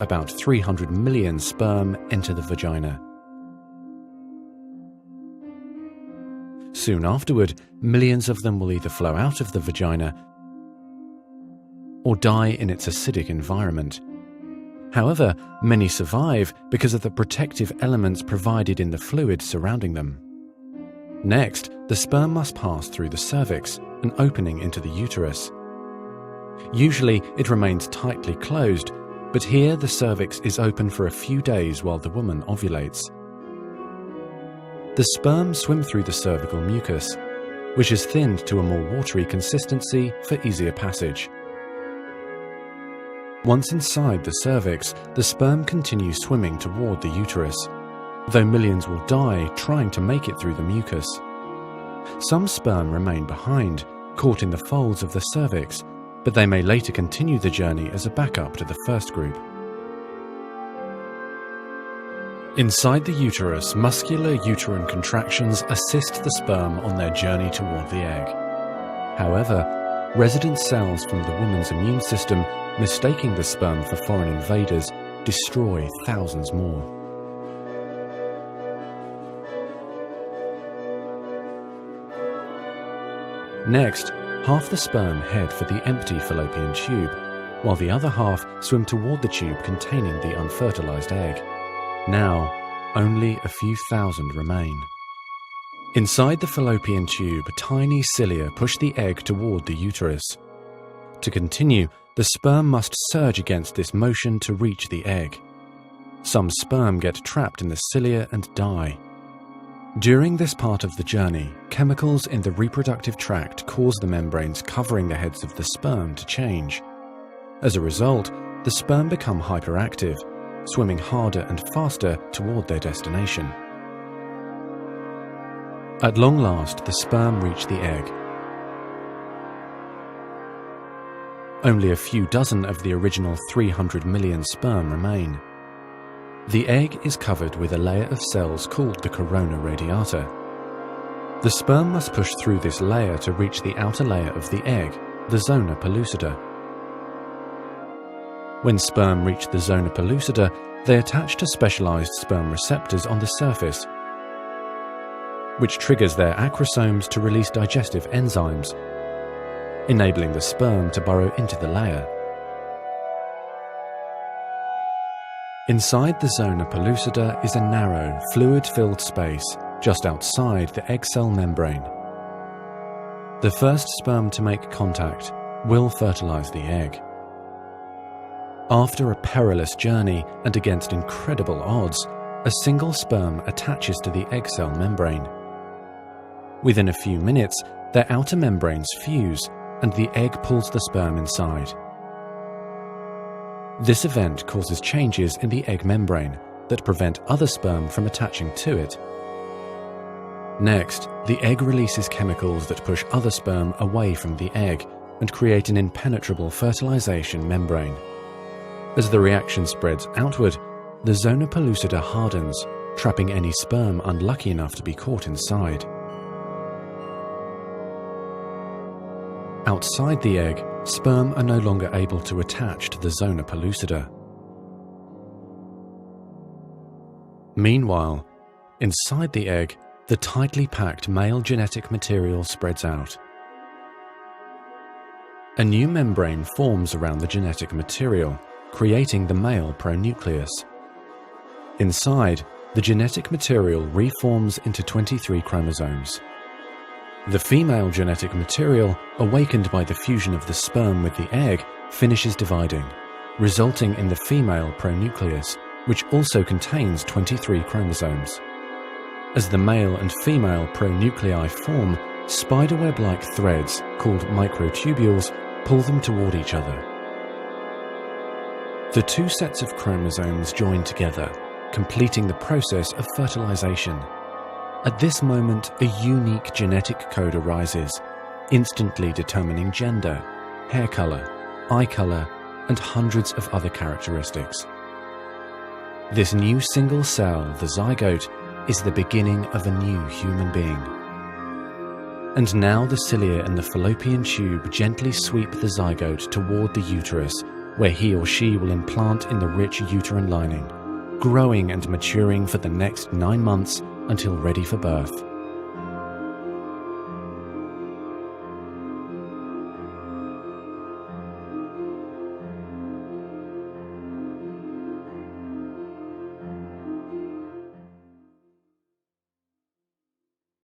about 300 million sperm enter the vagina. Soon afterward, millions of them will either flow out of the vagina or die in its acidic environment. However, many survive because of the protective elements provided in the fluid surrounding them. Next, the sperm must pass through the cervix, an opening into the uterus. Usually, it remains tightly closed, but here the cervix is open for a few days while the woman ovulates. The sperm swim through the cervical mucus, which is thinned to a more watery consistency for easier passage. Once inside the cervix, the sperm continues swimming toward the uterus, though millions will die trying to make it through the mucus. Some sperm remain behind, caught in the folds of the cervix, but they may later continue the journey as a backup to the first group. Inside the uterus, muscular uterine contractions assist the sperm on their journey toward the egg. However, resident cells from the woman's immune system, mistaking the sperm for foreign invaders, destroy thousands more. Next, half the sperm head for the empty fallopian tube, while the other half swim toward the tube containing the unfertilized egg. Now, only a few thousand remain. Inside the fallopian tube, tiny cilia push the egg toward the uterus. To continue, the sperm must surge against this motion to reach the egg. Some sperm get trapped in the cilia and die. During this part of the journey, chemicals in the reproductive tract cause the membranes covering the heads of the sperm to change. As a result, the sperm become hyperactive, swimming harder and faster toward their destination. At long last, the sperm reach the egg. Only a few dozen of the original 300 million sperm remain. The egg is covered with a layer of cells called the corona radiata. The sperm must push through this layer to reach the outer layer of the egg, the zona pellucida. When sperm reach the zona pellucida, they attach to specialized sperm receptors on the surface, which triggers their acrosomes to release digestive enzymes, enabling the sperm to burrow into the layer. Inside the zona pellucida is a narrow, fluid-filled space just outside the egg cell membrane. The first sperm to make contact will fertilize the egg. After a perilous journey and against incredible odds, a single sperm attaches to the egg cell membrane. Within a few minutes, their outer membranes fuse and the egg pulls the sperm inside. This event causes changes in the egg membrane that prevent other sperm from attaching to it. Next, the egg releases chemicals that push other sperm away from the egg and create an impenetrable fertilization membrane. As the reaction spreads outward, the zona pellucida hardens, trapping any sperm unlucky enough to be caught inside. Outside the egg, sperm are no longer able to attach to the zona pellucida. Meanwhile, inside the egg, the tightly packed male genetic material spreads out. A new membrane forms around the genetic material, creating the male pronucleus. Inside, the genetic material reforms into 23 chromosomes. The female genetic material, awakened by the fusion of the sperm with the egg, finishes dividing, resulting in the female pronucleus, which also contains 23 chromosomes. As the male and female pronuclei form, spiderweb-like threads, called microtubules, pull them toward each other. The two sets of chromosomes join together, completing the process of fertilization. At this moment, a unique genetic code arises, instantly determining gender, hair color, eye color, and hundreds of other characteristics. This new single cell, the zygote, is the beginning of a new human being. And now the cilia in the fallopian tube gently sweep the zygote toward the uterus, where he or she will implant in the rich uterine lining, growing and maturing for the next 9 months until ready for birth.